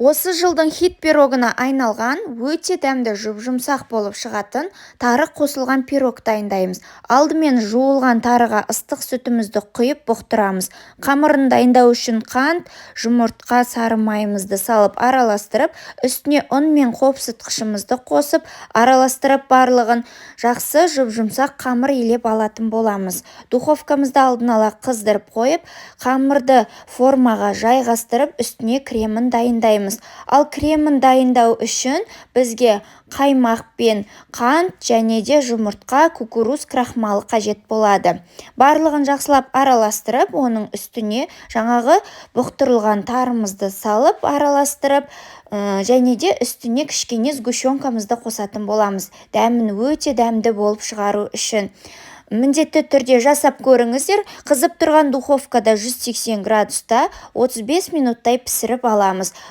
Осы жылдың хит пирогына айналған өте дәмді жұмсақ болып шығатын тары қосылған пирог дайындаймыз. Алдымен жуылған тарыға ыстық сүтімізді құйып бұқтырамыз. Қамырын дайындау үшін қант, жұмыртқа, сары майымызды салып араластырып, үстіне ұн мен қопсытқышымызды қосып, араластырып барлығын жақсы жұмсақ қамыр илеп алатын боламыз. Духовкамызды алдын ала қыздырып қойып, қамырды формаға жайғастырып, үстіне кремін дайындаймыз. Ал кремін дайындау үшін бізге қаймақ пен қант және де жұмыртқа, кукуруз крахмалы қажет болады. Барлығын жақсылап араластырып, оның үстіне жаңағы бұқтырылған тарымызды салып араластырып, және де үстіне кішкене сгущенкамызды қосатын боламыз. Дәмін өте дәмді болып шығару үшін міндетті түрде жасап көріңіздер. Қызып тұрған духовкада 180 градуста 35 минуттай пісіріп аламыз.